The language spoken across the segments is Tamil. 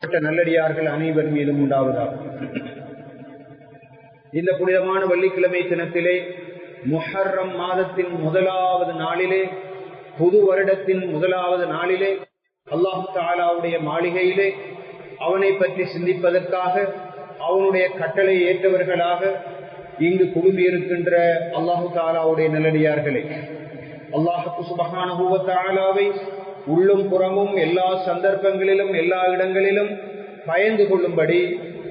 நல்லடியார்கள் அனைவர் மீதும் உண்டாவதாக. இந்த புனிதமான வெள்ளிக்கிழமை தினத்திலே, முஹர்ரம் மாதத்தின் முதலாவது நாளிலே, புது வருடத்தின் முதலாவது நாளிலே, அல்லாஹு தஆலாவுடைய மாளிகையிலே அவனை பற்றி சிந்திப்பதற்காக, அவனுடைய கட்டளை ஏற்றவர்களாக இங்கு குழுமியிருக்கின்ற அல்லாஹு தஆலாவுடைய நல்லடியார்களே, அல்லாஹ் சுப்ஹானஹு வ தஆலாவை உள்ளும் புறமும் எல்லா சந்தர்ப்பங்களிலும் எல்லா இடங்களிலும் பயந்து கொள்ளும்படி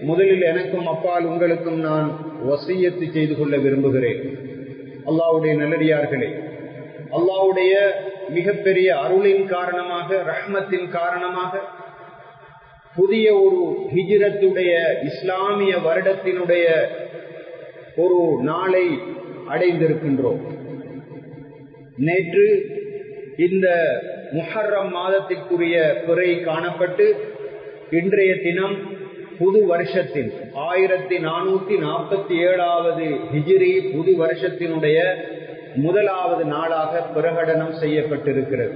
முதலில் எனக்கும் அப்பால் உங்களுக்கும் நான் வசியத்து செய்து கொள்ள விரும்புகிறேன். அல்லாஹ்வுடைய நல்லடியார்களே, அல்லாஹ்வுடைய மிகப்பெரிய அருளின் காரணமாக, ரஹ்மத்தின் காரணமாக புதிய ஒரு ஹிஜ்ரத்துடைய இஸ்லாமிய வருடத்தினுடைய ஒரு நாளை அடைந்திருக்கின்றோம். நேற்று இந்த முஹர்ரம் மாதத்திற்குரிய பிறை காணப்பட்டு இன்றைய தினம் புது வருஷத்தின் 1447வது ஹிஜ்ரி புது வருஷத்தினுடைய முதலாவது நாளாக பிரகடனம் செய்யப்பட்டிருக்கிறது.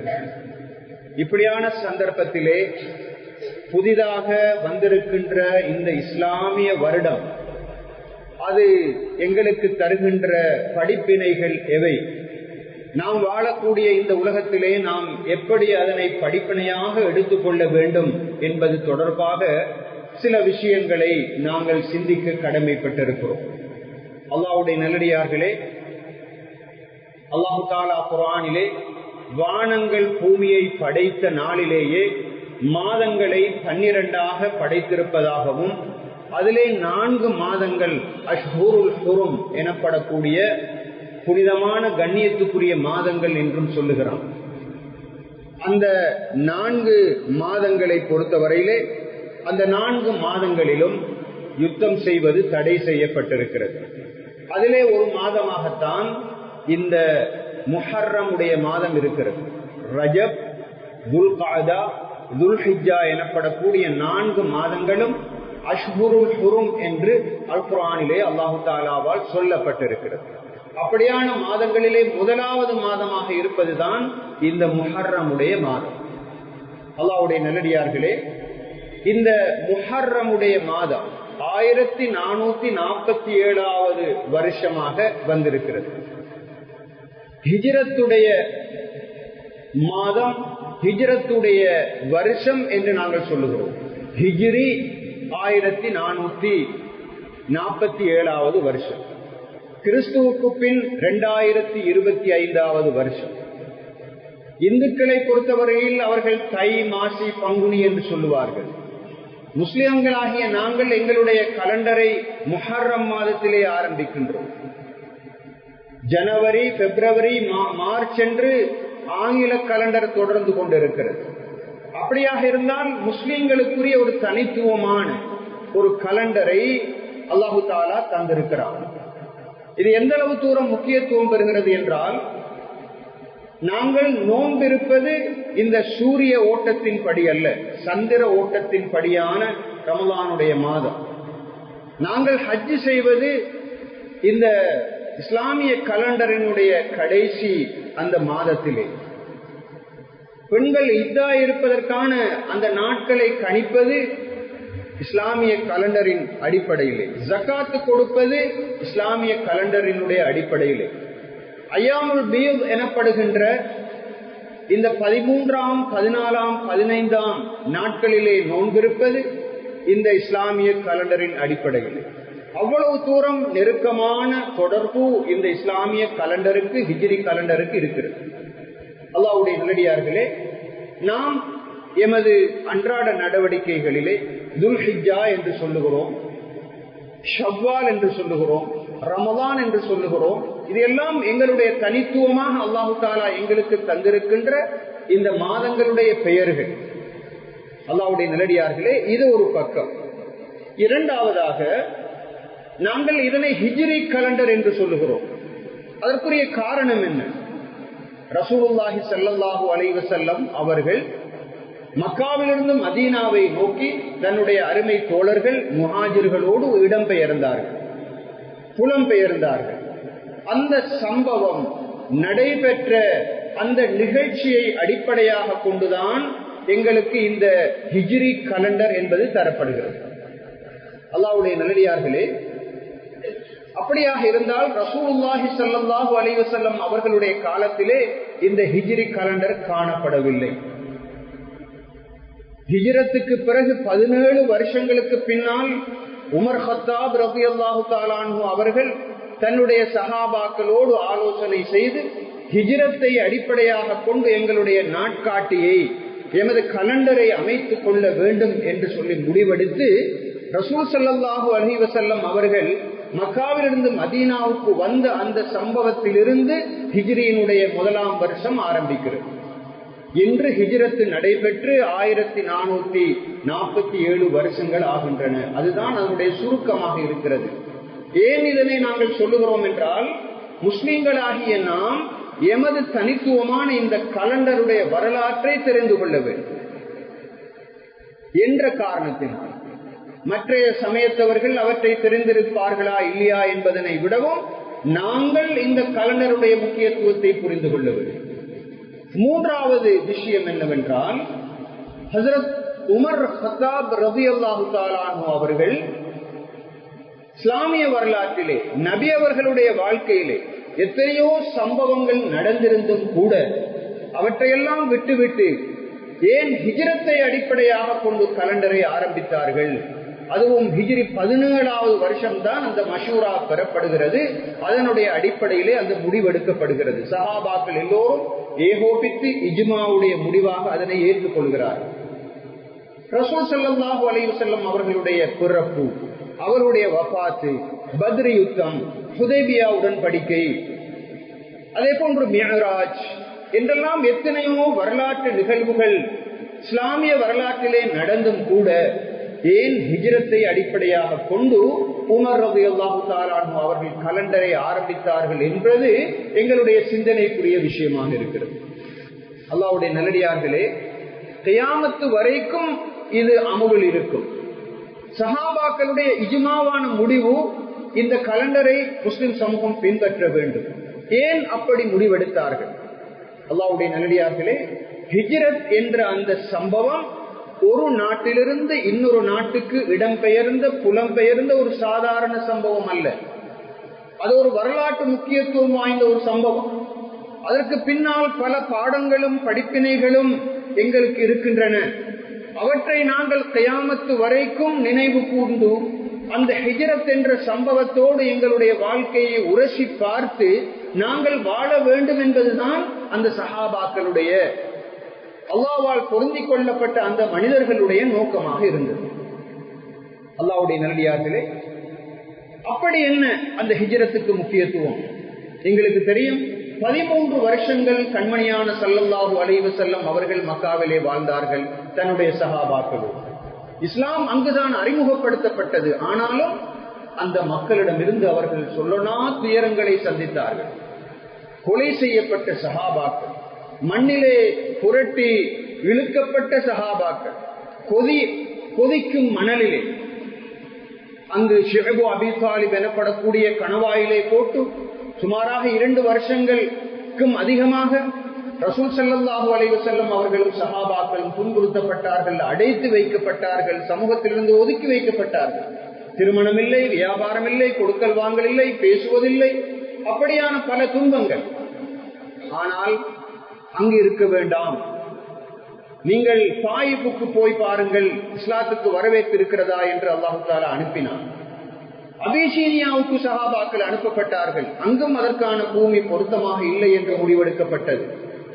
இப்படியான சந்தர்ப்பத்திலே புதிதாக வந்திருக்கின்ற இந்த இஸ்லாமிய வருடம் அது எங்களுக்கு தருகின்ற படிப்பினைகள் எவை? நாம் வாழக்கூடிய இந்த உலகத்திலே நாம் எப்படி அதனை படிப்பினையாக எடுத்துக்கொள்ள வேண்டும் என்பது தொடர்பாக சில விஷயங்களை நாங்கள் சிந்திக்க கடமைப்பட்டிருக்கிறோம். அல்லாஹ்வுடைய நல்லடியார்களே, அல்லாஹு தஆலா குர்ஆனிலே வானங்கள் பூமியை படைத்த நாளிலேயே மாதங்களை 12ஆக படைத்திருப்பதாகவும், அதிலே 4 மாதங்கள் அஷ்ஹுருல் ஹுரும் எனப்படக்கூடிய புனிதமான கண்ணியத்துக்குரிய மாதங்கள் என்றும் சொல்லுகிறான். அந்த 4 மாதங்களை பொறுத்தவரையிலே அந்த 4 மாதங்களிலும் யுத்தம் செய்வது தடை செய்யப்பட்டிருக்கிறது. அதிலே ஒரு மாதமாகத்தான் இந்த முஹர்ரமுடைய மாதம் இருக்கிறது. ரஜப், துல்காதா, துல்ஹிஜ்ஜா எனப்படக்கூடிய 4 மாதங்களும் அஷ்ஹுருல் ஹுரும் என்று அல் குர்ஆனிலே அல்லாஹு தஆலாவால் சொல்லப்பட்டிருக்கிறது. அப்படியான மாதங்களிலே முதலாவது மாதமாக இருப்பதுதான் இந்த முஹர்ரமுடைய மாதம். அல்லாஹ்வுடைய நல்லடியார்களே, இந்த முஹர்ரமுடைய மாதம் 1447வது வருஷமாக வந்திருக்கிறது. ஹிஜ்ரத்துடைய மாதம், ஹிஜ்ரத்துடைய வருஷம் என்று நாங்கள் சொல்லுகிறோம். ஹிஜ்ரி 1447வது வருஷம், கிறிஸ்துவுக்கு பின் 2025வது வருஷம். இந்துக்களை பொறுத்தவரையில் அவர்கள் தை, மாசி, பங்குனி என்று சொல்லுவார்கள். முஸ்லிம்களாகிய நாங்கள் எங்களுடைய கலண்டரை முஹர்ரம் மாதத்திலே ஆரம்பிக்கின்றோம். ஜனவரி, பிப்ரவரி, மார்ச் என்று ஆங்கில கலண்டர் தொடர்ந்து கொண்டிருக்கிறது. அப்படியாக இருந்தால் முஸ்லிம்களுக்குரிய ஒரு தனித்துவமான ஒரு கலண்டரை அல்லாஹு தஆலா தந்திருக்கிறார். இது எந்த அளவு தூரம் முக்கியத்துவம் பெறுகிறது என்றால், நாங்கள் நோன்பிருப்பது இந்த சூரிய ஓட்டத்தின் படி அல்ல, சந்திர ஓட்டத்தின் படியான ரமலானுடைய மாதம். நாங்கள் ஹஜ் செய்வது இந்த இஸ்லாமிய கலண்டரினுடைய கடைசி அந்த மாதத்திலே. பெண்கள் இத்தா இருப்பதற்கான அந்த நாட்களை கணிப்பது இஸ்லாமிய கலண்டரின் அடிப்படையிலே. ஜகாத்து கொடுப்பது இஸ்லாமிய கலண்டரினுடைய அடிப்படையிலே. அய்யாமுல் பீத் எனப்படுகின்ற இந்த 13ஆம், 14ஆம், 15ஆம் நாட்களிலே நோன்பிருப்பது இந்த இஸ்லாமிய கலண்டரின் அடிப்படையிலே. அவ்வளவு தூரம் நெருக்கமான தொடர்பு இந்த இஸ்லாமிய கலண்டருக்கு, ஹிஜ்ரி கலண்டருக்கு இருக்கிறது. அல்லாஹ்வுடைய நல்லடியார்களே, நாம் எமது அன்றாட நடவடிக்கைகளிலே துல்ஹிஜ்ஜா என்று சொல்லுகிறோம், ஷவ்வால் என்று சொல்லுகிறோம், ரமலான் என்று சொல்லுகிறோம். இதெல்லாம் எங்களுடைய தனித்துவமாக அல்லாஹு தஆலா எங்களுக்கு தந்திருக்கின்ற இந்த மாதங்களுடைய பெயர்கள். அல்லாஹ்வுடைய நல்லடியார்களே, இது ஒரு பக்கம். இரண்டாவதாக, நாங்கள் இதனை ஹிஜ்ரி கலண்டர் என்று சொல்லுகிறோம். அதற்குரிய காரணம் என்ன? ரசூலுல்லாஹி ஸல்லல்லாஹு அலைஹி வஸல்லம் அவர்கள் மக்காவிலிருந்து மதீனாவை நோக்கி தன்னுடைய அருமை தோழர்கள் முஹாஜிர்களோடு இடம்பெயர்ந்தார்கள், புலம்பெயர்ந்தார்கள். அந்த சம்பவம் நடைபெற்ற அந்த நிகழ்ச்சியை அடிப்படையாக கொண்டுதான் எங்களுக்கு இந்த ஹிஜ்ரி கலண்டர் என்பது தரப்படுகிறது. அல்லாஹ்வுடைய நல்லடியார்களே, அப்படியாக இருந்தால் ரசூலுல்லாஹி ஸல்லல்லாஹு அலைஹி வஸல்லம் அவர்களுடைய காலத்திலே இந்த ஹிஜ்ரி கலண்டர் காணப்படவில்லை. ஹிஜ்ரத்துக்கு பிறகு 17 வருஷங்களுக்கு பின்னால் உமர் கத்தாப் ரலியல்லாஹு தஆலா அன்ஹு அவர்கள் தன்னுடைய சஹாபாக்களோடு ஆலோசனை செய்து ஹிஜ்ரத்தை அடிப்படையாக கொண்டு எங்களுடைய நாட்காட்டியை, எமது கலண்டரை அமைத்துக் கொள்ள வேண்டும் என்று சொல்லி முடிவெடுத்து ரசூல் ஸல்லல்லாஹு அலைஹி வஸல்லம் அவர்கள் மக்காவிலிருந்து மதீனாவுக்கு வந்த அந்த சம்பவத்திலிருந்து ஹிஜ்ரியினுடைய 1ஆம் வருஷம் ஆரம்பிக்கிறது. இன்று ஹிஜ்ரத்து நடைபெற்று 1447 வருஷங்கள் ஆகின்றன. அதுதான் அதனுடைய சுருக்கமாக இருக்கிறது. ஏன் இதனை நாங்கள் சொல்லுகிறோம் என்றால், முஸ்லிம்களாகிய நாம் எமது தனித்துவமான இந்த கலண்டருடைய வரலாற்றை தெரிந்து கொள்ள வேண்டும் என்ற காரணத்தினால் மற்றைய சமயத்தவர்கள் அவற்றை தெரிந்திருப்பார்களா இல்லையா என்பதனை விடவும் நாங்கள் இந்த கலண்டருடைய முக்கியத்துவத்தை புரிந்து கொள்ள வேண்டும். 3வது விஷயம் என்னவென்றால், ஹஜ்ரத் உமர் கத்தாப் ரலியல்லாஹு தஆலா அன்ஹு அவர்கள் இஸ்லாமிய வரலாற்றிலே நபி அவர்களுடைய வாழ்க்கையிலே எத்தனையோ சம்பவங்கள் நடந்திருந்தும் கூட அவற்றையெல்லாம் விட்டுவிட்டு ஏன் ஹிஜ்ரத்தை அடிப்படையாக கொண்டு கலண்டரை ஆரம்பித்தார்கள்? அதுவும் ஹிஜ்ரி 17வது வருஷம்தான் அந்த மஷூரா பெறப்படுகிறது. அதனுடைய அடிப்படையிலே அந்த முடிவெடுக்கப்படுகிறது. சஹாபாக்கள் எல்லோரும் ஏகோபித்து இஜ்மாவுடைய முடிவாக அதனை ஏற்றுக்கொள்கிறார்கள். ரசூல் ஸல்லல்லாஹு அலைஹி வஸல்லம் அவர்களுடைய பிறப்பு, அவருடைய வஃபாத்து, பத்ர் யுத்தம், ஹுதைபியா உடன்படிக்கை, அதே போன்று மிஅராஜ் என்றெல்லாம் எத்தனையோ வரலாற்று நிகழ்வுகள் இஸ்லாமிய வரலாற்றிலே நடந்தும் கூட ஏன் ஹிஜ்ரத்தை அடிப்படையாக கொண்டு உமர் ரலியல்லாஹு தஆலா அன்ஹு அவர்கள் கலண்டரை ஆரம்பித்தார்கள் என்பது எங்களுடைய சிந்தனைக்குரிய விஷயமாக இருக்கிறது. அல்லாஹ்வுடைய நல்லடியார்களே, கியாமத்து வரைக்கும் இது அமலில் இருக்கும். சஹாபாக்களுடைய இஜ்மாவான முடிவு இந்த கலண்டரை முஸ்லிம் சமூகம் பின்பற்ற வேண்டும். ஏன் அப்படி முடிவெடுத்தார்கள்? அல்லாஹ்வுடைய நல்லடியார்களே, ஹிஜ்ரத் என்ற அந்த சம்பவம் ஒரு நாட்டிலிருந்து இன்னொரு நாட்டுக்கு இடம்பெயர்ந்த புலம்பெயர்ந்த ஒரு சாதாரண சம்பவம் அல்ல. அது ஒரு வரலாற்று முக்கியத்துவம் வாய்ந்த ஒரு சம்பவம். அதற்கு பின்னால் பல பாடங்களும் படிப்பினைகளும் எங்களுக்கு இருக்கின்றன. அவற்றை நாங்கள் கியாமத்து வரைக்கும் நினைவு கூர்ந்து அந்த ஹிஜ்ரத் என்ற சம்பவத்தோடு எங்களுடைய வாழ்க்கையை உரசி பார்த்து நாங்கள் வாழ வேண்டும் என்பதுதான் அந்த சஹாபாக்களுடைய, அல்லாஹ்வால் பொருந்திக் கொள்ளப்பட்ட அந்த மனிதர்களுடைய நோக்கமாக இருந்தது. அல்லாஹ்வுடைய நல்லடியார்களே, அப்படி என்ன அந்த ஹிஜ்ரத்துக்கு முக்கியத்துவம்? எங்களுக்கு தெரியும், 13 வருஷங்கள் கண்மணியான ஸல்லல்லாஹு அலைஹி வஸல்லம் அவர்கள் மக்காவிலே வாழ்ந்தார்கள் தன்னுடைய சஹாபாக்களோடு. இஸ்லாம் அங்குதான் அறிமுகப்படுத்தப்பட்டது. ஆனாலும் அந்த மக்களிடமிருந்து அவர்கள் சொல்லனா துயரங்களை சந்தித்தார்கள். கொலை செய்யப்பட்ட சஹாபாக்கள், மண்ணிலே புரட்டி இழுக்கப்பட்ட சஹாபாக்கள், கொதிக்கும் மணலிலே அங்கு ஷிஅபு அபி தாலிப் எனப்படக்கூடிய கணவாயிலே போட்டு சுமாராக 2 வருஷங்களுக்கும் அதிகமாக ரசூல் ஸல்லல்லாஹு அலைஹி வஸல்லம் அவர்களும் சஹாபாக்களும் துன்புறுத்தப்பட்டார்கள், அடைத்து வைக்கப்பட்டார்கள், சமூகத்திலிருந்து ஒதுக்கி வைக்கப்பட்டார்கள். திருமணம் இல்லை, வியாபாரம் இல்லை, கொடுக்கல் வாங்கல் இல்லை, பேசுவதில்லை, அப்படியான பல துன்பங்கள். ஆனால் அங்கு இருக்க வேண்டாம், நீங்கள் தாயிஃபுக்கு போய் பாருங்கள், இஸ்லாத்துக்கு வரவேற்பு இருக்கிறதா என்று அல்லாஹ் தஆலா அனுப்பினார். அபிசீனியாவுக்கு சஹாபாக்கள் அனுப்பப்பட்டார்கள். அங்கும் அதற்கான பூமி பொருத்தமாக இல்லை என்று முடிவெடுக்கப்பட்டது.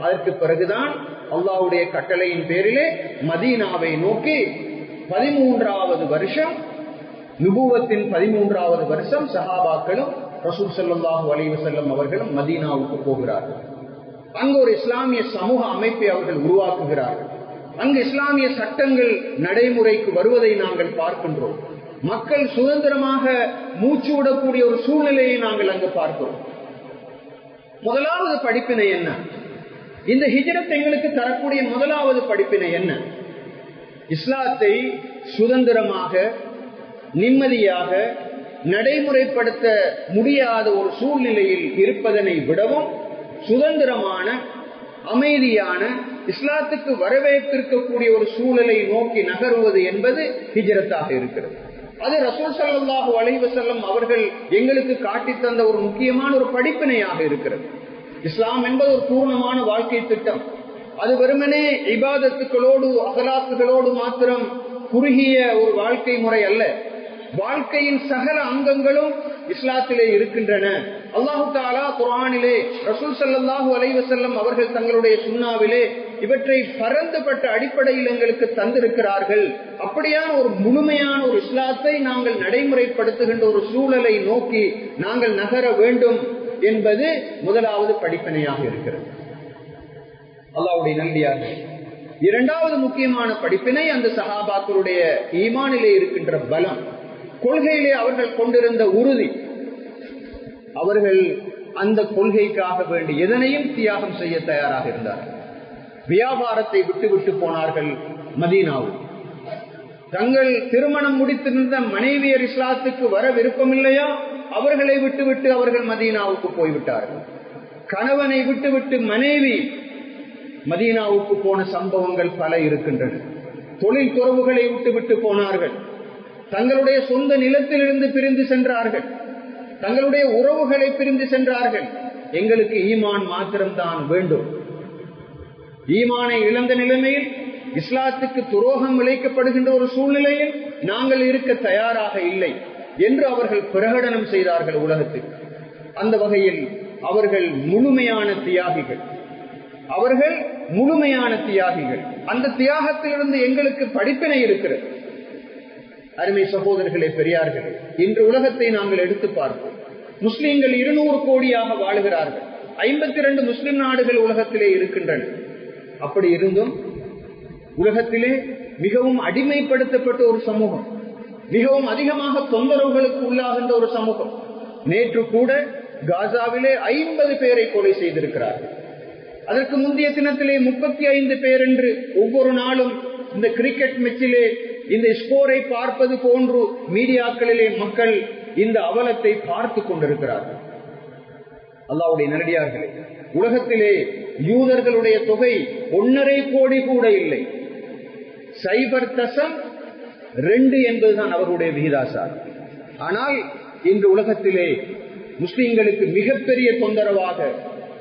அதற்கு பிறகுதான் அல்லாஹ்வுடைய கட்டளையின் பேரிலே மதீனாவை நோக்கி 13வது வருஷம், நுபுவத்தின் 13வது வருஷம் சஹாபாக்களும் ரசூல் ஸல்லல்லாஹு அலைஹி வஸல்லம் அவர்களும் மதீனாவுக்கு போகிறார்கள். அங்கு ஒரு இஸ்லாமிய சமூக அமைப்பை அவர்கள் உருவாக்குகிறார்கள். அங்கு இஸ்லாமிய சட்டங்கள் நடைமுறைக்கு வருவதை நாங்கள் பார்க்கின்றோம். மக்கள் சுதந்திரமாக மூச்சு விடக்கூடிய ஒரு சூழ்நிலையை நாங்கள் அங்கு பார்க்கிறோம். முதலாவது படிப்பினை என்ன? இந்த ஹிஜ்ரத் எங்களுக்கு தரக்கூடிய முதலாவது படிப்பினை என்ன? இஸ்லாத்தை சுதந்திரமாக நிம்மதியாக நடைமுறைப்படுத்த முடியாத ஒரு சூழ்நிலையில் இருப்பதனை விடவும் சுதந்திரமான அமைதியான இஸ்லாத்துக்கு வரவேற்றிருக்கக்கூடிய ஒரு சூழலை நோக்கி நகருவது என்பது ஹிஜ்ரத்தாக இருக்கிறது. அது ரசூல் ஸல்லல்லாஹு அலைஹி வஸல்லம் அவர்கள் எங்களுக்கு காட்டி தந்த ஒரு முக்கியமான ஒரு படிப்பினையாக இருக்கிறது. இஸ்லாம் என்பது ஒரு பூர்ணமான வாழ்க்கை திட்டம். அது வெறுமனே இபாதத்துகளோடு அகலாக்குகளோடு மாத்திரம் குறுகிய ஒரு வாழ்க்கை முறை அல்ல. வாழ்க்கையின் சகல அங்கங்களும் இஸ்லாத்திலே இருக்கின்றன. அல்லாஹு தஆலா குர்ஆனிலே, ரசூல் ஸல்லல்லாஹு அலைஹி வஸல்லம் அவர்கள் தங்களுடைய சுன்னாவிலே இவற்றை பரந்துபட்ட அடிப்படையில் எங்களுக்கு தந்திருக்கிறார்கள். அப்படியான ஒரு முழுமையான ஒரு இஸ்லாத்தை நாங்கள் நடைமுறைப்படுத்துகின்ற ஒரு சூழலை நோக்கி நாங்கள் நகர வேண்டும் என்பது முதலாவது படிப்பினையாக இருக்கிறது. அல்லாஹ்வுடைய நல்லடியார்களே, இரண்டாவது முக்கியமான படிப்பினை அந்த சஹாபாக்களுடைய ஈமானிலே இருக்கின்ற பலம், கொள்கையிலே அவர்கள் கொண்டிருந்த உறுதி. அவர்கள் அந்த கொள்கைக்காக வேண்டி எதனையும் தியாகம் செய்ய தயாராக இருந்தார்கள். வியாபாரத்தை விட்டு போனார்கள் மதீனாவில். தங்கள் திருமணம் முடித்திருந்த மனைவியர் இஸ்லாத்துக்கு வர விருப்பமில்லையா, அவர்களை விட்டுவிட்டு அவர்கள் மதீனாவுக்கு போய்விட்டார்கள். கணவனை விட்டுவிட்டு மனைவி மதீனாவுக்கு போன சம்பவங்கள் பல இருக்கின்றன. தொழில் துறவுகளை விட்டுவிட்டு போனார்கள். தங்களுடைய சொந்த நிலத்திலிருந்து பிரிந்து சென்றார்கள். தங்களுடைய உறவுகளை பிரிந்து சென்றார்கள். எங்களுக்கு ஈமான் மாத்திரம்தான் வேண்டும். ஈமானை இழந்த நிலைமையில், இஸ்லாத்துக்கு துரோகம் இழைக்கப்படுகின்ற ஒரு சூழ்நிலையில் நாங்கள் இருக்க தயாராக இல்லை என்று அவர்கள் பிரகடனம் செய்தார்கள் உலகத்துக்கு. அந்த வகையில் அவர்கள் முழுமையான தியாகிகள். அவர்கள் முழுமையான தியாகிகள். அந்த தியாகத்திலிருந்து எங்களுக்கு படிப்பினை இருக்கிறது. அருமை சகோதரர்களே, பெரியார்களே, இன்று உலகத்தை நாங்கள் எடுத்து பார்ப்போம். முஸ்லிம்கள் 200 கோடியாக வாழுகிறார்கள். 52 முஸ்லிம் நாடுகள் உலகத்திலே இருக்கின்றன. அப்படி இருந்தும் உலகத்திலே மிகவும் அடிமைப்படுத்தப்பட்ட ஒரு சமூகம், மிகவும் அதிகமாக தொந்தரவுகளுக்கு உள்ளாகின்ற ஒரு சமூகம். நேற்று கூட காசாவிலே 50 பேரை கொலை செய்திருக்கிறார்கள். அதற்கு முந்தைய தினத்திலே 35 பேர் என்று ஒவ்வொரு நாளும் இந்த கிரிக்கெட் மேட்சிலே இந்த ஸ்கோரை பார்ப்பது போன்று மீடியாக்களிலே மக்கள் இந்த அவலத்தை பார்த்து கொண்டிருக்கிறார்கள். அல்லாஹ்வுடைய நல்லடியார்களே, உலகத்திலே யூதர்களுடைய தொகை 1.5 கோடி கூட இல்லை. 0.2 என்பதுதான் அவர்களுடைய விகிதாசாரம். ஆனால் இன்று உலகத்திலே முஸ்லிம்களுக்கு மிகப்பெரிய தொந்தரவாக,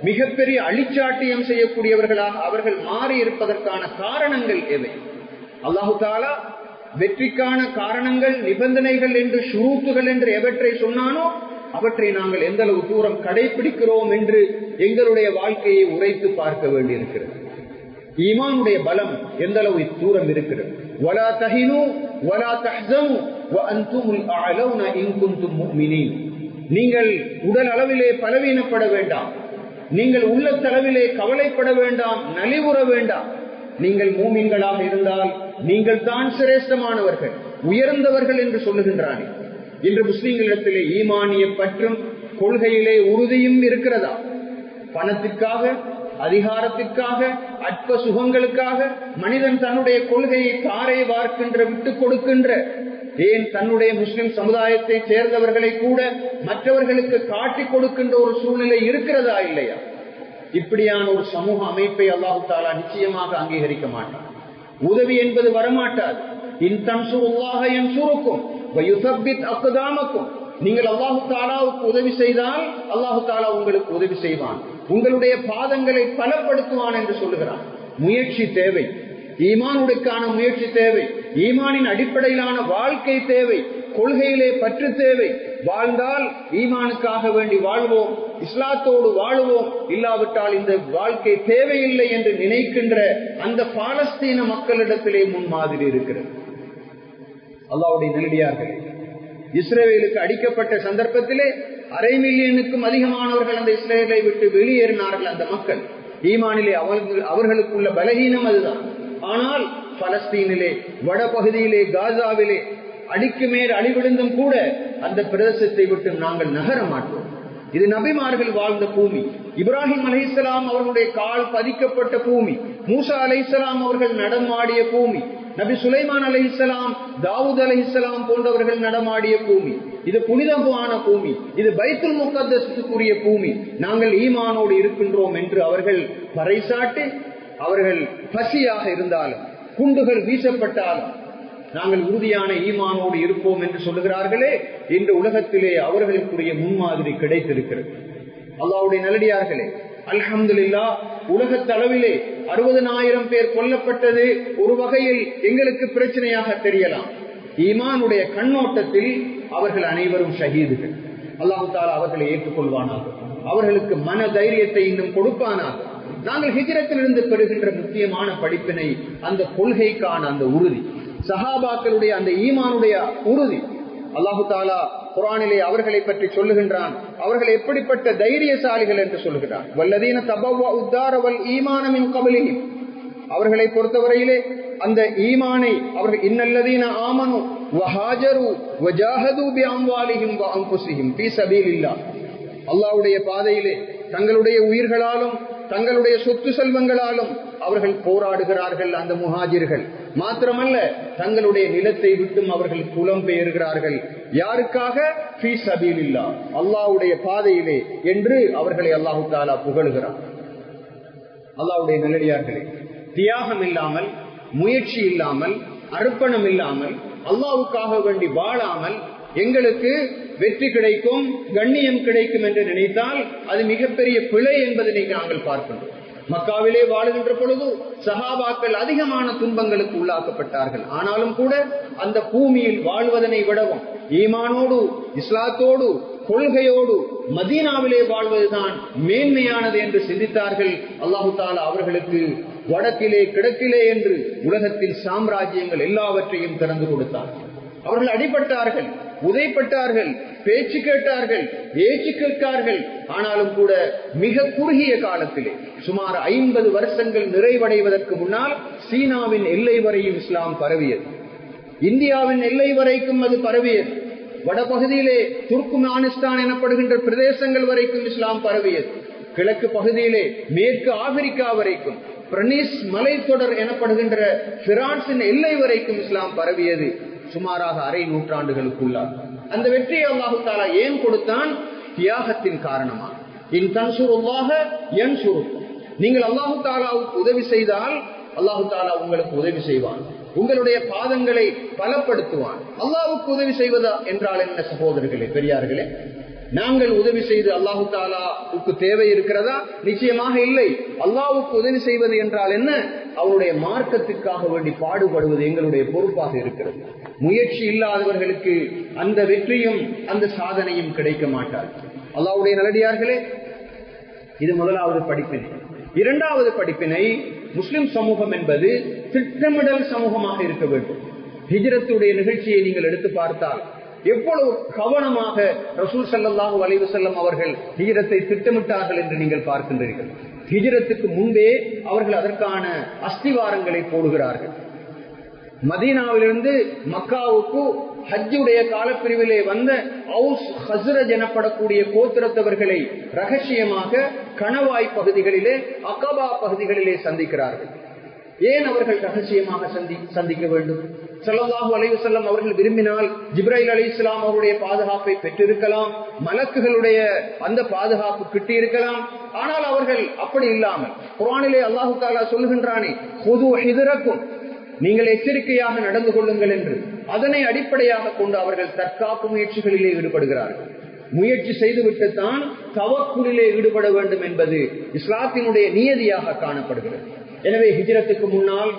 மிகப்பெரிய அழிச்சாட்டியம் செய்யக்கூடியவர்களாக அவர்கள் மாறி இருப்பதற்கான காரணங்கள் எவை? அல்லாஹு தஆலா வெற்றிக்கான காரணங்கள், நிபந்தனைகள் என்று, ஷுரூத்துகள் என்று எவற்றை சொன்னானோ அவற்றை நாங்கள் எந்த அளவு தூரம் கடைபிடிக்கிறோம் என்று எங்களுடைய வாழ்க்கையை உரைத்து பார்க்க வேண்டியிருக்கிறது. ஈமானுடைய பலம் எந்த அளவு தூரம் இருக்கிறது. வலா தஹினு வலா தஹ்ஸனு வஅன்துமுல் அஅலௌன இன் குன்தும் முஃமினீன். நீங்கள் உடல் அளவிலே பலவீனப்பட வேண்டாம், நீங்கள் உள்ளத்தளவிலே கவலைப்பட வேண்டாம், நலிவுற வேண்டாம். நீங்கள் மூமின்களாக இருந்தால் நீங்கள் தான் சிரேஷ்டமானவர்கள், உயர்ந்தவர்கள் என்று சொல்லுகின்றானே. இன்று முஸ்லிம்களிடத்திலே ஈமானிய பற்றும் கொள்கையிலே உறுதியும் இருக்கிறதா? பணத்திற்காக, அதிகாரத்திற்காக, அற்ப சுகங்களுக்காக மனிதன் தன்னுடைய கொள்கையை தாரை வார்க்கின்ற, விட்டுக் கொடுக்கின்ற, ஏன் தன்னுடைய முஸ்லிம் சமுதாயத்தை சேர்ந்தவர்களை கூட மற்றவர்களுக்கு காட்டிக் கொடுக்கின்ற ஒரு சூழ்நிலை இருக்கிறதா இல்லையா? இப்படியான ஒரு சமூக அமைப்பை அல்லாஹு தஆலா நிச்சயமாக அங்கீகரிக்க மாட்டார். உதவி என்பது வரமாட்டாது. இன் தன்சுருல்லாஹ யன்சுருக்கும் வ யுஸப்பித் அக்தாமக்கும். நீங்கள் அல்லாஹு தஆலாவுக்கு உதவி செய்தால் அல்லாஹு தஆலா உங்களுக்கு உதவி செய்வான், உங்களுடைய பாதங்களை பலப்படுத்துவான் என்று சொல்லுகிறான். முயற்சி தேவை, ஈமானுடையக்கான முயற்சி தேவை, ஈமானின் அடிப்படையிலான வாழ்க்கை தேவை, கொள்கையிலே பற்று தேவை. வாழ்ந்தால் ஈமானுக்காக வேண்டி வாழ்வோம், இஸ்லாத்தோடு வாழுவோம். இல்லாவிட்டால் இந்த வாழ்க்கை தேவையில்லை என்று நினைக்கின்ற அந்த பாலஸ்தீன மக்களிடத்திலே முன்மாதிரி இருக்கிறது. அல்லாஹ்வுடைய நல்லடியார்களே, இஸ்ரேலுக்கு அடிக்கப்பட்ட சந்தர்ப்பத்திலே 1/2 மில்லியனுக்கும் அதிகமானவர்கள் அந்த இஸ்ரேலை விட்டு வெளியேறினார்கள். அந்த மக்கள் ஈமானிலே அவர்களுக்குள்ள பலகீனம் அதுதான். ஆனால் பலஸ்தீனிலே, வடபகுதியிலே, காசாவிலே அடிக்கு மேல் அழிவிழுந்தும் கூட அந்த பிரதேசத்தை விட்டு நாங்கள் நகர மாட்டோம். இது நபிமார்கள் வாழ்ந்த பூமி. இப்ராஹிம் அலைஹிஸ்ஸலாம் அவர்களுடைய கால் பதிக்கப்பட்ட பூமி. மூசா அலைஹிஸ்ஸலாம் அவர்கள் நடமாடிய பூமி. நபி சுலைமான் அலைஹிஸ்ஸலாம், தாவூத் அலைஹிஸ்ஸலாம் போன்றவர்கள் நடமாடிய பூமி. இது புனிதமான பூமி, இது பைத்துல் முகத்தஸுக்குரிய பூமி. நாங்கள் ஈமானோடு இருக்கின்றோம் என்று அவர்கள் பறைசாட்டி அவர்கள் பசியாக இருந்தாலும், குண்டுகள் வீசப்பட்டாலும் நாங்கள் உறுதியான ஈமானோடு இருப்போம் என்று சொல்லுகிறார்களே, இன்று உலகத்திலே அவர்களுக்குரிய முன்மாதிரி கிடைத்திருக்கிறது. அல்லாஹ்வுடைய நல்லடியார்களே, அல்ஹம்துலில்லாஹ், உலகத்தளவிலே 60,000 பேர் கொல்லப்பட்டது ஒரு வகையில் எங்களுக்கு பிரச்சனையாக தெரியலாம். ஈமானுடைய கண்ணோட்டத்தில் அவர்கள் அனைவரும் ஷஹீதுகள். அல்லாஹ் தஆலா அவர்களை ஏற்றுக்கொள்வானாக, அவர்களுக்கு மன தைரியத்தை இன்னும் கொடுப்பானாக. நாங்கள் ஹிஜ்ரத்திலிருந்து பெறுகின்ற முக்கியமான படிப்பினை அந்த கொள்கைக்கான அந்த உறுதி, சஹாபாக்களுடைய அந்த ஈமானுடைய உறுதி. அல்லாஹு தஆலா குர்ஆனிலே அவர்களை பற்றி சொல்லுகின்றான். அவர்கள் எப்படிப்பட்ட தைரியசாலிகள் என்று சொல்லுகிறான். வல்லதீன தபவ்வஉ த்தார வல் ஈமான மின் கப்லிஹிம், அவர்களை பொறுத்தவரையிலே அந்த ஈமானை அவர்கள் இன்னல்லதீன ஆமனு வஹாஜரு வஜாஹது பிஅம்வாலிஹிம் வஅன்ஃபுஸிஹிம் ஃபீ ஸபீலில்லாஹ், அல்லாஹ்வுடைய பாதையிலே தங்களுடைய உயிர்களாலும் தங்களுடைய சொத்து செல்வங்களாலும் அவர்கள் போராடுகிறார்கள். அந்த முஹாஜிர்கள் மாத்திரமல்ல, தங்களுடைய நிலத்தை விட்டும் அவர்கள் புலம்பெயர்கிறார்கள். யாருக்காக? ஃபீ ஸபீலில்லாஹ், அல்லாஹ்வுடைய பாதையிலே என்று அவர்களை அல்லாஹ் தஆலா புகழுகிறார். அல்லாஹ்வுடைய நல்லடியார்களே, தியாகம் இல்லாமல், முயற்சி இல்லாமல், அர்ப்பணம் இல்லாமல், அல்லாஹ்வுக்காக வேண்டி வாழாமல் எங்களுக்கு வெற்றி கிடைக்கும், கண்ணியம் கிடைக்கும் என்று நினைத்தால் அது மிகப்பெரிய பிழை என்பதை நாங்கள் பார்க்கின்றோம். மக்காவிலே வாழுகின்ற பொழுது சஹாபாக்கள் அதிகமான துன்பங்களுக்கு உள்ளாக்கப்பட்டார்கள். ஆனாலும் கூட அந்த பூமியில் வாழ்வதனை விடவும் ஈமானோடு, இஸ்லாத்தோடு, கொள்கையோடு மதீனாவிலே வாழ்வதுதான் மேன்மையானது என்று சிந்தித்தார்கள். அல்லாஹு தஆலா அவர்களுக்கு வடக்கிலே கிழக்கிலே என்று உலகத்தில் சாம்ராஜ்யங்கள் எல்லாவற்றையும் திறந்து கொடுத்தார். அவர்கள் அடிபட்டார்கள், உதைப்பட்டார்கள், பேச்சு கேட்டார்கள், ஏச்சு கேட்கார்கள். ஆனாலும் கூட மிக குறுகிய காலத்திலே சுமார் 50 வருஷங்கள் நிறைவடைவதற்கு முன்னால் சீனாவின் எல்லை வரையும் இஸ்லாம் பரவியது. இந்தியாவின் எல்லை வரைக்கும் அது பரவியது. வடபகுதியிலே துர்க்குமானிஸ்தான் எனப்படுகின்ற பிரதேசங்கள் வரைக்கும் இஸ்லாம் பரவியது. கிழக்கு பகுதியிலே மேற்கு ஆப்பிரிக்கா வரைக்கும், பிரனீஸ் மலைத்தொடர் எனப்படுகின்ற பிரான்சின் எல்லை வரைக்கும் இஸ்லாம் பரவியது. சுமாராக அரை நூற்றாண்டுகளுக்குள்ளார். அந்த வெற்றியை அல்லாஹு தஆலா ஏன் கொடுத்தான்? தியாகத்தின் காரணமாக. இன் தன்சுருல்லாஹ யன்சுருக்கும், நீங்கள் அல்லாஹு தஆலாவுக்கு உதவி செய்தால் அல்லாஹு தஆலா உங்களுக்கு உதவி செய்வான், உங்களுடைய பாதங்களை பலப்படுத்துவான். அல்லாஹ்வுக்கு உதவி செய்வதா என்றால் என்ன சகோதரர்களே, பெரியார்களே? நாங்கள் உதவி செய்து அல்லாஹு தஆலாவுக்கு தேவை இருக்கிறதா? நிச்சயமாக இல்லை. அல்லாஹ்வுக்கு உதவி செய்வது என்றால் என்ன? அவருடைய மார்க்கத்துக்காக வேண்டி பாடுபடுவது எங்களுடைய பொறுப்பாக இருக்கிறது. முயற்சி இல்லாதவர்களுக்கு அந்த வெற்றியும் அந்த சாதனையும் கிடைக்க மாட்டார். அல்லாஹ்வுடைய நல்லடியார்களே, இது முதலாவது படிப்பினை. இரண்டாவது படிப்பினை, முஸ்லிம் சமூகம் என்பது திட்டமிடல் சமூகமாக இருக்க வேண்டும். ஹிஜ்ரத்துடைய நிகழ்ச்சியை நீங்கள் எடுத்து பார்த்தால் எவ்வளவு கவனமாக ரசூல் ஸல்லல்லாஹு அலைஹி வஸல்லம் அவர்கள் ஹிஜ்ரத்தை திட்டமிட்டார்கள் என்று நீங்கள் பார்க்கின்றீர்கள். ஹிஜ்ரத்துக்கு முன்பே அவர்கள் அதற்கான அஸ்திவாரங்களை போடுகிறார்கள். மதீனாவிலிருந்து மக்காவுக்கு ஹஜ்ஜுடைய காலப்பிரிவிலே வந்த அவுஸ் ஹஸ்ரஜ் எனப்படக்கூடிய கோத்திரத்தவர்களை ரகசியமாக கணவாய் பகுதிகளிலே, அகபா பகுதிகளிலே சந்திக்கிறார்கள். ஏன் அவர்கள் ரகசியமாக சந்திக்க வேண்டும்? ஸல்லல்லாஹு அலைஹி வஸல்லம் அவர்கள் விரும்பினால் ஜிப்ரைல் அலைஹிஸ்ஸலாம் அவருடைய பாதுகாப்பை பெற்றிருக்கலாம், மலக்குகளுடைய அந்த பாதுகாப்பு கிட்டியிருக்கலாம். ஆனால் அவர்கள் அப்படி இல்லாமல், குர்ஆனிலே அல்லாஹு தஆலா சொல்லுகின்றானே, ஹுது ஹித்ரக்கும், நீங்கள் எச்சரிக்கையாக நடந்து கொள்ளுங்கள் என்று. அதனை அடிப்படையாக கொண்டு அவர்கள் தற்காப்பு முயற்சிகளிலே ஈடுபடுகிறார்கள். முயற்சி செய்துவிட்டுத்தான் தவக்குலிலே ஈடுபட வேண்டும் என்பது இஸ்லாத்தினுடைய நியதியாக காணப்படுகிறது. எனவே ஹிஜ்ரத்துக்கு முன்னால்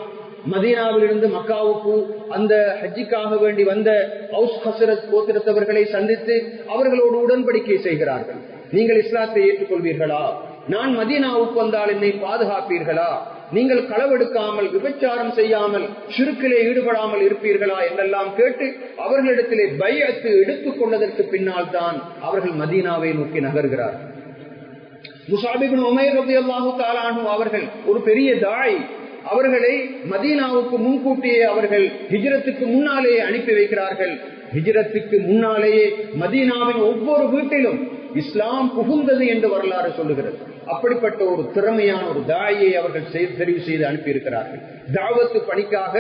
மதீனாவிலிருந்து மக்காவுக்கு அந்த ஹஜ்ஜிக்காக வேண்டி வந்த அவுஸ் ஹஸ்ரஜ் கோத்திரத்தவர்களை சந்தித்து அவர்களோடு உடன்படிக்கை செய்கிறார்கள். நீங்கள் இஸ்லாத்தை ஏற்றுக்கொள்வீர்களா? நான் மதீனாவுக்கு வந்தால் என்னை பாதுகாப்பீர்களா? நீங்கள் களவெடுக்காமல், விபச்சாரம் செய்யாமல், ஷிர்கிலே ஈடுபடாமல் இருப்பீர்களா என்றெல்லாம் கேட்டு அவர்களிடத்திலே பைஅத் எடுத்துக் கொண்டதற்கு பின்னால் தான் அவர்கள் மதீனாவை நோக்கி நகர்கிறார்கள். முஸஅப் இப்னு உமைர் ரலியல்லாஹு தஆலா அன்ஹு அவர்கள் ஒரு பெரிய தாய். அவர்களை மதீனாவுக்கு முன்கூட்டியே அவர்கள் ஹிஜ்ரத்துக்கு முன்னாலேயே அனுப்பி வைக்கிறார்கள். ஹிஜ்ரத்துக்கு முன்னாலேயே மதீனாவின் ஒவ்வொரு வீட்டிலும் இஸ்லாம் புகுந்தது என்று வரலாறு சொல்லுகிறது. அப்படிப்பட்ட ஒரு திறமையான ஒரு தாயை அவர்கள் தெரிவு செய்து அனுப்பி இருக்கிறார்கள். தாவத்து பணிக்காக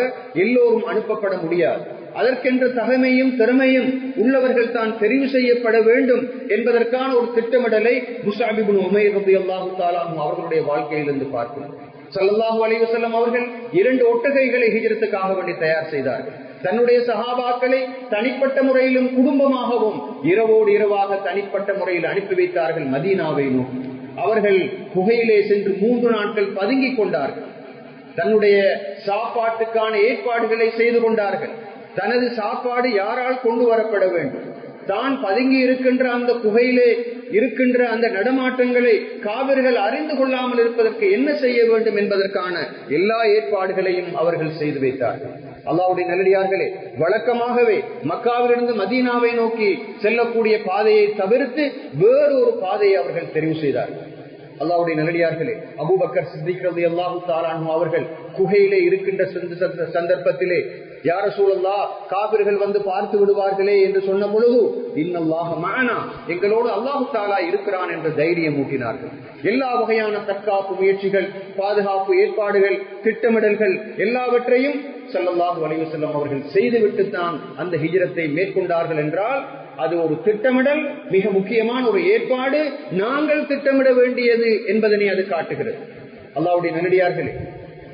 எல்லோரும் அனுப்பப்பட முடியாது. அதற்கென்ற தகமையும் திறமையும் உள்ளவர்கள் தான் தெரிவு செய்யப்பட வேண்டும் என்பதற்கான ஒரு திட்டமிடலை முஸஅப் இப்னு உமைர் ரலியல்லாஹு தஆலா அவர்களுடைய வாழ்க்கையிலிருந்து பார்க்கிறோம். ஸல்லல்லாஹு அலைஹி வஸல்லம் அவர்கள் 2 ஒட்டகைகளை ஹிஜ்ரத்துக்காக வேண்டி தயார் செய்தார்கள். தன்னுடைய சஹாபாக்களை தனிப்பட்ட முறையிலும் குடும்பமாகவும் இரவோடு இரவாக தனிப்பட்ட முறையில் அனுப்பி வைத்தார்கள் மதீனாவை நோக்கி. அவர்கள் குகையிலே சென்று 3 நாட்கள் பதுங்கிக் கொண்டார்கள். தன்னுடைய சாப்பாட்டுக்கான ஏற்பாடுகளை செய்து கொண்டார்கள். தனது சாப்பாடு யாரால் கொண்டு வரப்பட வேண்டும், தான் பதுங்கி இருக்கின்ற அந்த குகையிலே இருக்கின்ற அந்த நடமாட்டங்களை காவிர்கள் அறிந்து கொள்ளாமல் இருப்பதற்கு என்ன செய்ய வேண்டும் என்பதற்கான எல்லா ஏற்பாடுகளையும் அவர்கள் செய்து வைத்தார்கள். அல்லாஹ்வுடைய நல்லடியார்களே, வழக்கமாகவே மக்காவிலிருந்து மதீனாவை நோக்கி செல்லக்கூடிய பாதையை தவிர்த்து வேறொரு பாதையை அவர்கள் தெரிவு செய்தார்கள். அல்லாஹ்வுடைய நல்லடியார்களே, அபூபக்கர் சித்திக் ரலியல்லாஹு தஆலா அன்ஹு அவர்கள் குகையிலே இருக்கின்ற சந்தர்ப்பத்திலே, யா ரசூலல்லாஹ், காபிர்கள் வந்து பார்த்து விடுவார்களே என்று சொன்ன பொழுது, இன்னல்லாஹ மஅனா, எங்களோடு அல்லாஹ் தஆலா இருக்கிறான் என்ற தைரியம் ஊட்டினார்கள். எல்லா வகையான தற்காப்பு முயற்சிகள், பாதுகாப்பு ஏற்பாடுகள், திட்டமிடல்கள் எல்லாவற்றையும் ஸல்லல்லாஹு அலைஹி வஸல்லம் அவர்கள் செய்துவிட்டு தான் அந்த ஹிஜ்ரத்தை மேற்கொண்டார்கள் என்றால் அது ஒரு திட்டமிடல், மிக முக்கியமான ஒரு ஏற்பாடு, நாங்கள் திட்டமிட வேண்டியது என்பதனை அது காட்டுகிறது. அல்லாஹ்வுடைய நல்லடியார்களே,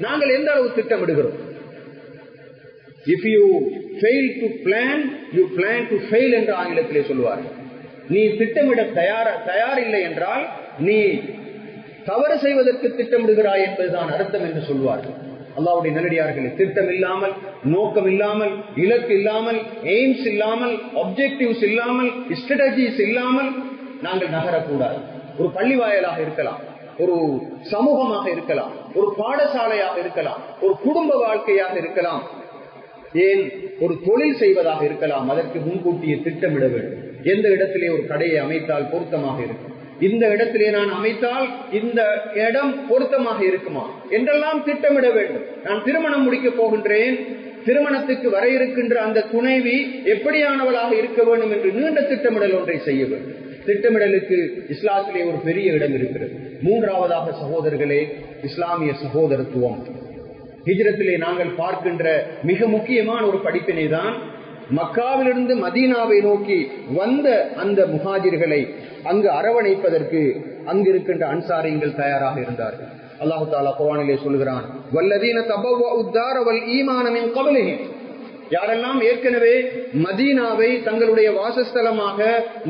நாங்கள் எந்த அளவு திட்டமிடுகிறோம்? If you fail to plan, you plan to fail என்று ஆங்கிலத்திலே சொல்லுவார்கள். நீ திட்டமிட தயாரில்லை என்றால் நீ தவறு செய்வதற்கு திட்டமிடுகிறாய் என்பதுதான் அர்த்தம் என்று சொல்வார்கள். அல்லாஹ்வுடைய நல்லடியார்களே, திட்டம் இல்லாமல், நோக்கம் இல்லாமல், இலக்கு இல்லாமல், எய்ம்ஸ் இல்லாமல், ஆப்ஜெக்டிவ்ஸ் இல்லாமல், ஸ்ட்ராட்டஜிஸ் இல்லாமல் நாங்கள் நகரக்கூடாது. ஒரு பள்ளி வாயிலாக இருக்கலாம், ஒரு சமூகமாக இருக்கலாம், ஒரு பாடசாலையாக இருக்கலாம், ஒரு குடும்ப வாழ்க்கையாக இருக்கலாம், ஏன் ஒரு தொழில் செய்வதாக இருக்கலாம். அதற்கு முன்கூட்டியே திட்டமிட வேண்டும். எந்த இடத்திலே ஒரு கடையை அமைத்தால் பொருத்தமாக இருக்கும், இந்த இடத்திலே நான் அமைத்தால் இந்த இடம் பொருத்தமாக இருக்குமா என்றெல்லாம் திட்டமிட வேண்டும். நான் திருமணம் முடிக்க போகின்றேன், திருமணத்துக்கு வர இருக்கின்ற அந்த துணைவி எப்படியானவளாக இருக்க வேண்டும் என்று நீண்ட திட்டமிடல் ஒன்றை செய்ய வேண்டும். திட்டமிடலுக்கு இஸ்லாத்திலே ஒரு பெரிய இடம் இருக்கிறது. 3ஆவதாக சகோதரர்களே, இஸ்லாமிய சகோதரத்துவம். ஹிஜ்ரத்திலே நாங்கள் பார்க்கின்ற மிக முக்கியமான ஒரு படிப்பினை தான், மக்காவிலிருந்து மதீனாவை நோக்கி வந்த அந்த முஹாஜிர்களை அங்கு அரவணைப்பதற்கு அங்கிருக்கின்ற அன்சாரிகள் தயாராக இருந்தார்கள். அல்லாஹ் தஆலா குர்ஆனிலே சொல்கிறான், வல்லதீன தபவ்வஉத் தார வல் ஈமான மின் கப்லிஹிம், யாரெல்லாம் ஏற்கனவே மதீனாவை தங்களுடைய வாசஸ்தலமாக,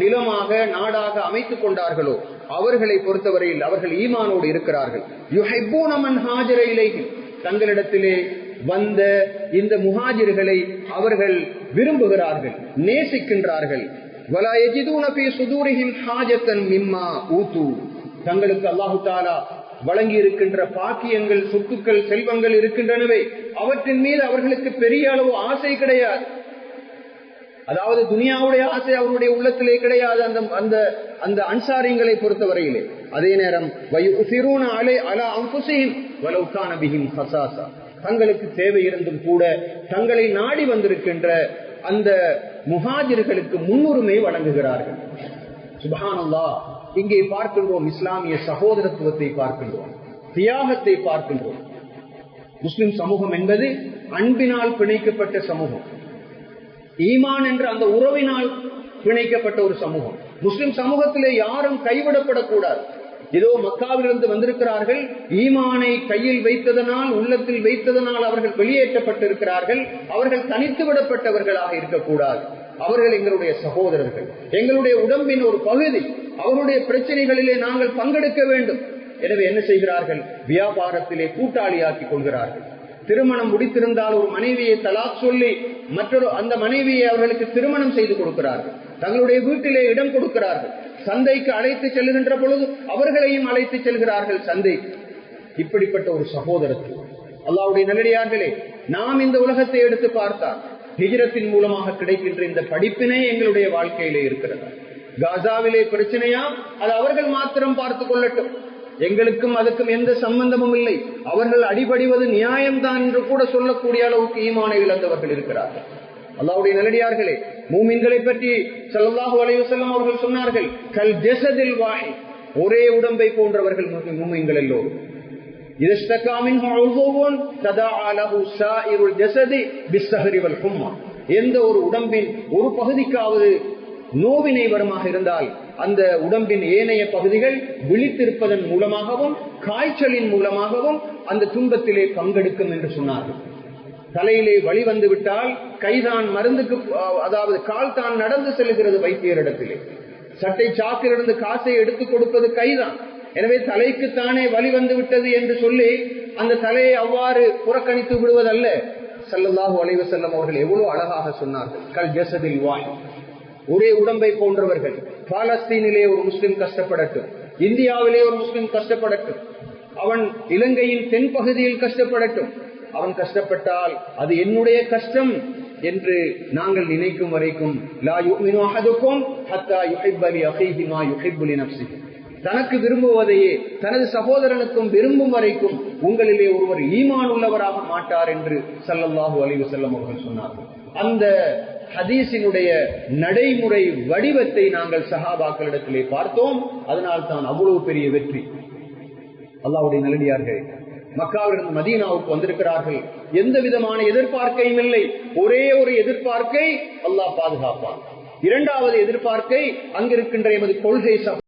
நிலமாக, நாடாக அமைத்துக் கொண்டார்களோ அவர்களை பொறுத்தவரையில் அவர்கள் ஈமானோடு இருக்கிறார்கள். யுஹிப்பூன மன் ஹாஜர இலைஹி, தங்களிடத்திலே வந்த இந்த முஹாஜிர்களை அவர்கள் விரும்புகிறார்கள், நேசிக்கின்றார்கள். வலா யஜிதூன ஃபீ சுதூரிஹிம் ஹாஜத்தன் மிம்மா ஊது, தங்களுக்கு அல்லாஹ் தஆலா வழங்கி இருக்கின்ற பாக்கியங்கள், சொத்துக்கள், செல்வங்கள் இருக்கின்றனவே அவற்றின் மீது அவர்களுக்கு பெரிய அளவு ஆசை கிடையாது. அதாவது துனியாவுடைய ஆசை அவருடைய உள்ளத்திலே கிடையாது அந்த அன்சாரிகளை பொறுத்தவரையிலே. அதே நேரம் வயுசிரூன அலா அன்ஃபுஸிஹிம் வலவ் கான பிஹிம் ஹஸாஸா, தங்களுக்கு தேவை இருந்தும் கூட தங்களை நாடி வந்திருக்கின்ற அந்த முஹாஜிர்களுக்கு முன்னுரிமை வழங்குகிறார்கள். சுப்ஹானல்லாஹ், இங்கே பார்க்கின்றோம் இஸ்லாமிய சகோதரத்துவத்தை பார்க்கின்றோம், தியாகத்தை பார்க்கின்றோம். முஸ்லிம் சமூகம் என்பது அன்பினால் பிணைக்கப்பட்ட சமூகம், ஈமான் என்ற அந்த உறவினால் பிணைக்கப்பட்ட ஒரு சமூகம். முஸ்லிம் சமூகத்திலே யாரும் கைவிடப்படக்கூடாது. ஏதோ மக்காவிலிருந்து வந்திருக்கிறார்கள், ஈமானை கையில் வைத்ததனால், உள்ளத்தில் வைத்ததனால் அவர்கள் வெளியேற்றப்பட்டிருக்கிறார்கள், அவர்கள் தனித்து விடப்பட்டவர்களாக இருக்கக்கூடாது. அவர்கள் எங்களுடைய சகோதரர்கள், எங்களுடைய உடம்பின் ஒரு பகுதி. அவருடைய பிரச்சனைகளிலே நாங்கள் பங்கெடுக்க வேண்டும். எனவே என்ன செய்கிறார்கள்? வியாபாரத்திலே கூட்டாளியாக்கி கொள்கிறார்கள். திருமணம் முடித்திருந்தால் ஒரு மனைவியை தலாக் சொல்லி மற்றொரு அந்த மனைவியை அவர்களுக்கு திருமணம் செய்து கொடுக்கிறார்கள். தங்களுடைய வீட்டிலே இடம் கொடுக்கிறார்கள். சந்தைக்கு அழைத்து செல்கின்ற பொழுது அவர்களையும் அழைத்து செல்கிறார்கள் சந்தை. இப்படிப்பட்ட ஒரு சகோதரத்துவம். அல்லாஹ்வுடைய நல்லடியார்களே, நாம் இந்த உலகத்தை எடுத்து பார்த்தால் ஹிஜ்ரத்தின் மூலமாக கிடைக்கின்ற இந்த படிப்பினை எங்களுடைய வாழ்க்கையிலே இருக்கிறது. காசாவிலே பிரச்சனையா, அது அவர்கள் மாத்திரம் பார்த்துக் கொள்ளட்டும், எங்களுக்கும் அதுக்கும் எந்த சம்பந்தமும் இல்லை, அவர்கள் அடிபடிவது நியாயம்தான் என்று கூட சொல்லக்கூடிய அளவுக்கு ஈமானை இழந்தவர்கள் இருக்கிறார்கள். அல்லாஹ்வுடைய நல்லடியார்களே, மூமின்களை பற்றி ஸல்லல்லாஹு அலைஹி வஸல்லம் அவர்கள் சொன்னார்கள், கல் ஜஸதில் வாஹித், ஒரே உடம்பை போன்றவர்கள் மூமின்கள் எல்லோரும். இதஸ்தகா மின்ஹு உதுவுன் ததஆ லஹு ஸாயிருல் ஜஸதி பிஸ்ஸஹரி வல் ஹும்மா, எந்த ஒரு உடம்பின் ஒரு பகுதிக்காவது நோவினை வருமாக இருந்தால் அந்த உடம்பின் ஏனைய பகுதிகள் விழித்திருப்பதன் மூலமாகவும் காய்ச்சலின் மூலமாகவும் அந்த துன்பத்திலே பங்கெடுக்கும் என்று சொன்னார்கள். தலையிலே வலி வந்து விட்டால் கைதான் மருந்துக்கு, அதாவது கால் தான் நடந்து செல்கிறது வைத்தியரிடத்திலே. சட்டை சாக்கிலிருந்து காசை எடுத்துக் கொடுப்பது கைதான். எனவே தலைக்குத்தானே வலி வந்து விட்டது என்று சொல்லி அந்த தலையை அவ்வாறு புறக்கணித்து விடுவதல்ல. ஸல்லல்லாஹு அலைஹி வஸல்லம் அவர்கள் எவ்வளவு அழகாக சொன்னார்கள். கல் ஜஸதில் வாஹித், ஒரே உடம்பை போன்றவர்கள். பாலஸ்தீனிலே ஒரு முஸ்லிம் கஷ்டப்படட்டும், இந்தியாவிலே ஒரு முஸ்லிம் கஷ்டப்படட்டும், அவன் இலங்கையின் தென்பகுதியில் கஷ்டப்படட்டும், அவன் கஷ்டப்பட்டால் அது என்னுடைய கஷ்டம் என்று நாங்கள் நினைக்கும் வரைக்கும் லா யுமினு அஹதுக்கும் ஹத்தா யுஹிப்ப லி அஹீஹி மா யுஹிப்பு லி நஃப்ஸிஹி, தனக்கு விரும்புவதையே தனது சகோதரனுக்கும் விரும்பும் வரைக்கும் உங்களிலே ஒருவர் ஈமான் உள்ளவராக மாட்டார் என்று ஸல்லல்லாஹு அலைஹி வஸல்லம் அவர்கள் சொன்னார்கள். அந்த ஹதீஸினுடைய நடைமுறை வடிவத்தை நாங்கள் சஹாபாக்களிடத்திலே பார்த்தோம். அதனால் தான் அவ்வளவு பெரிய வெற்றி. அல்லாஹ்வுடைய நல்லடியார்களே, மக்காவிலிருந்து மதீனாவுக்கு வந்திருக்கிறார்கள். எந்த விதமான எதிர்பார்க்கையும் இல்லை. ஒரே ஒரு எதிர்பார்க்கை, அல்லாஹ் பாதுகாப்பான். இரண்டாவது எதிர்பார்க்கை, அங்கிருக்கின்ற எமது கொள்கை